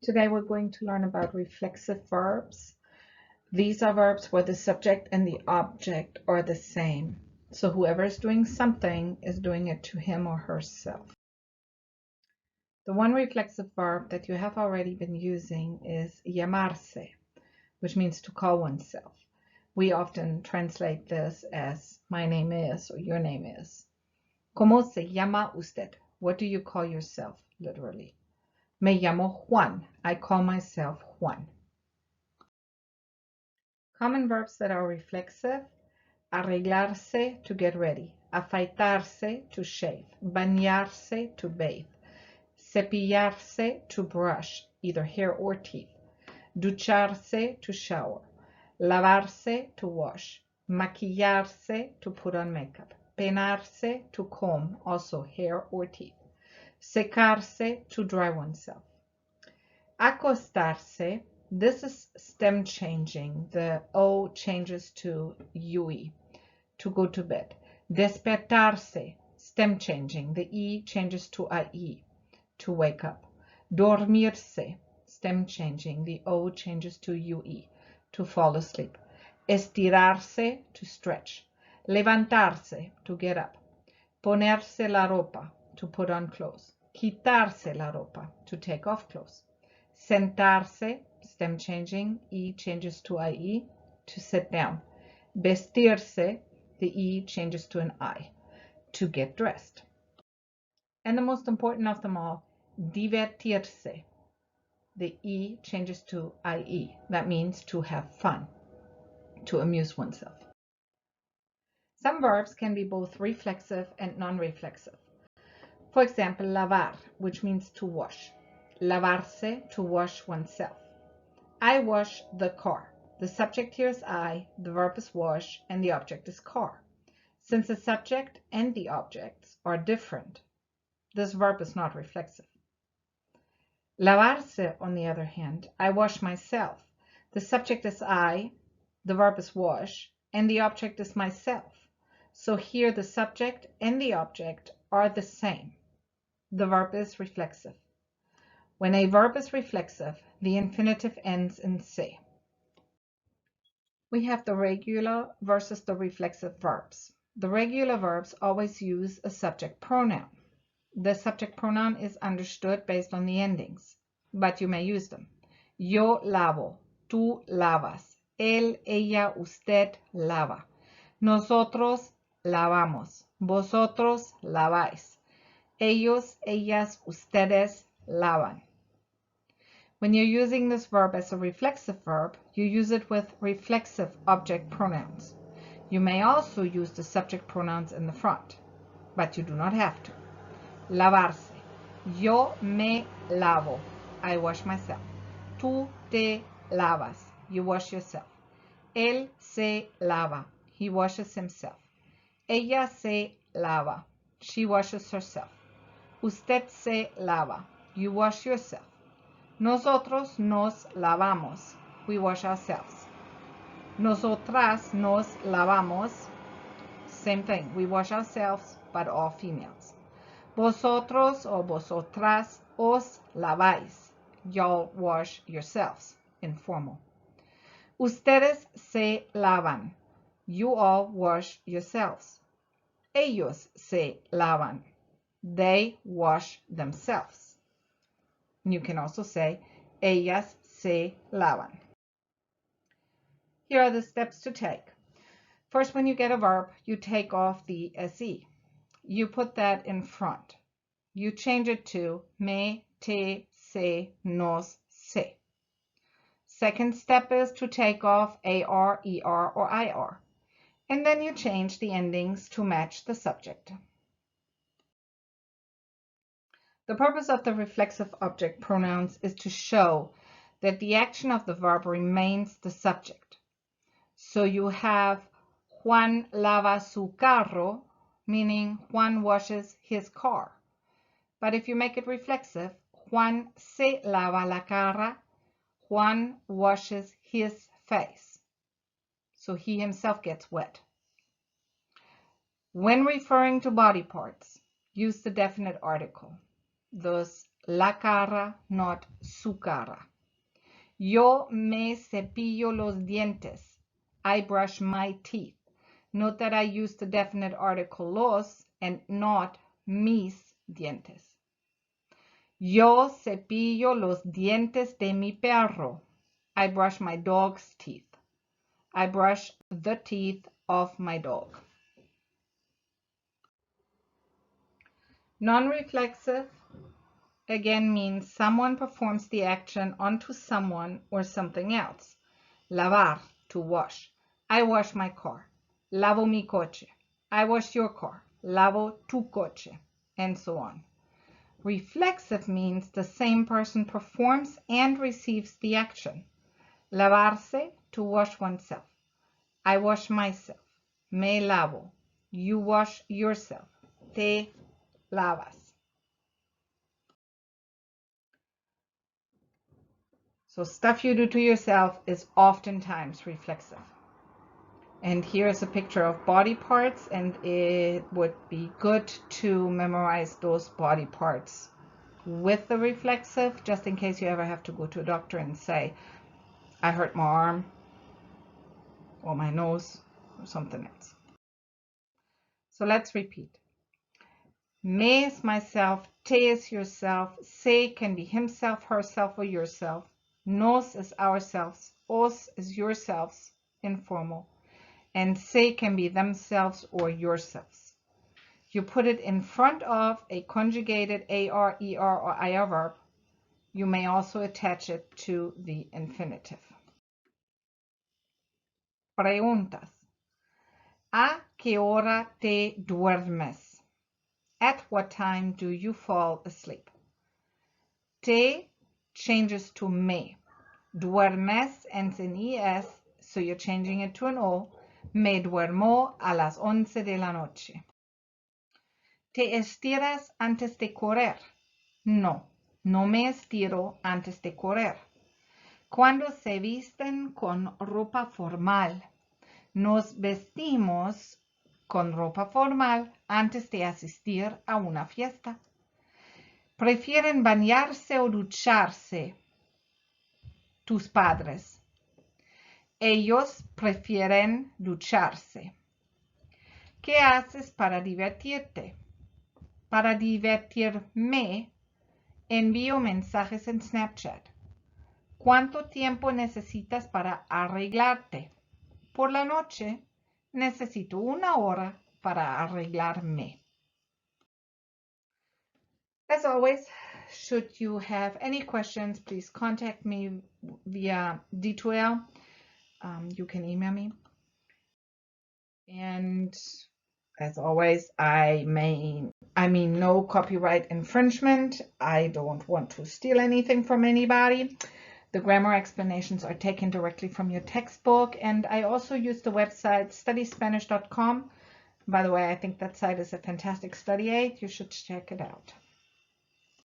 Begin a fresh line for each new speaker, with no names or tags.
Today we're going to learn about reflexive verbs. These are verbs where the subject and the object are the same. So whoever is doing something is doing it to him or herself. The one reflexive verb that you have already been using is llamarse, which means to call oneself. We often translate this as my name is or your name is. ¿Cómo se llama usted? What do you call yourself, literally? Me llamo Juan. I call myself Juan. Common verbs that are reflexive: arreglarse, to get ready; afeitarse, to shave; bañarse, to bathe; cepillarse, to brush, either hair or teeth; ducharse, to shower; lavarse, to wash; maquillarse, to put on makeup; peinarse, to comb, also hair or teeth; secarse, to dry oneself. Acostarse, this is stem changing. The O changes to UE, to go to bed. Despertarse, stem changing. The E changes to IE, to wake up. Dormirse, stem changing. The O changes to UE, to fall asleep. Estirarse, to stretch. Levantarse, to get up. Ponerse la ropa, to put on clothes. Quitarse la ropa, to take off clothes. Sentarse, stem changing, E changes to IE, to sit down. Vestirse, the E changes to an I, to get dressed. And the most important of them all, divertirse. The E changes to IE. That means to have fun, to amuse oneself. Some verbs can be both reflexive and non-reflexive. For example, lavar, which means to wash. Lavarse, to wash oneself. I wash the car. The subject here is I, the verb is wash, and the object is car. Since the subject and the objects are different, this verb is not reflexive. Lavarse, on the other hand, I wash myself. The subject is I, the verb is wash, and the object is myself. So here the subject and the object are the same. The verb is reflexive. When a verb is reflexive, the infinitive ends in se. We have the regular versus the reflexive verbs. The regular verbs always use a subject pronoun. The subject pronoun is understood based on the endings, but you may use them. Yo lavo, tú lavas, él, ella, usted lava. Nosotros lavamos, vosotros laváis. Ellos, ellas, ustedes lavan. When you're using this verb as a reflexive verb, you use it with reflexive object pronouns. You may also use the subject pronouns in the front, but you do not have to. Lavarse. Yo me lavo. I wash myself. Tú te lavas. You wash yourself. Él se lava. He washes himself. Ella se lava. She washes herself. Usted se lava. You wash yourself. Nosotros nos lavamos. We wash ourselves. Nosotras nos lavamos. Same thing. We wash ourselves, but all females. Vosotros or vosotras os laváis. Y'all wash yourselves. Informal. Ustedes se lavan. You all wash yourselves. Ellos se lavan. They wash themselves. You can also say, ellas se lavan. Here are the steps to take. First, when you get a verb, you take off the se. You put that in front. You change it to me, te, se, nos, se. Second step is to take off ar, er, or ir. And then you change the endings to match the subject. The purpose of the reflexive object pronouns is to show that the action of the verb remains the subject. So you have Juan lava su carro, meaning Juan washes his car. But if you make it reflexive, Juan se lava la cara, Juan washes his face. So he himself gets wet. When referring to body parts, use the definite article. Thus, la cara, not su cara. Yo me cepillo los dientes. I brush my teeth. Note that I use the definite article los and not mis dientes. Yo cepillo los dientes de mi perro. I brush my dog's teeth. I brush the teeth of my dog. Non-reflexive again means someone performs the action onto someone or something else. Lavar, to wash. I wash my car. Lavo mi coche. I wash your car. Lavo tu coche, and so on. Reflexive means the same person performs and receives the action. Lavarse, to wash oneself. I wash myself. Me lavo. You wash yourself. Te lavas. So stuff you do to yourself is oftentimes reflexive. And here's a picture of body parts, and it would be good to memorize those body parts with the reflexive, just in case you ever have to go to a doctor and say, I hurt my arm or my nose or something else. So let's repeat. Me is myself, te is yourself, se can be himself, herself, or yourself. Nos is ourselves, os is yourselves, informal. And se can be themselves or yourselves. You put it in front of a conjugated AR, ER, or IR verb. You may also attach it to the infinitive. Preguntas. ¿A qué hora te duermes? At what time do you fall asleep? Te changes to me. Duermes ends in ES, so you're changing it to an O. Me duermo a las 11 de la noche. ¿Te estiras antes de correr? No, no me estiro antes de correr. Cuando se visten con ropa formal, nos vestimos con ropa formal antes de asistir a una fiesta. ¿Prefieren bañarse o ducharse tus padres? Ellos prefieren ducharse. ¿Qué haces para divertirte? Para divertirme, envío mensajes en Snapchat. ¿Cuánto tiempo necesitas para arreglarte? Por la noche, necesito 1 hora para arreglarme. As always, should you have any questions, please contact me via D2L. You can email me. And as always, I mean no copyright infringement. I don't want to steal anything from anybody. The grammar explanations are taken directly from your textbook, and I also use the website studyspanish.com. By the way, I think that site is a fantastic study aid. You should check it out.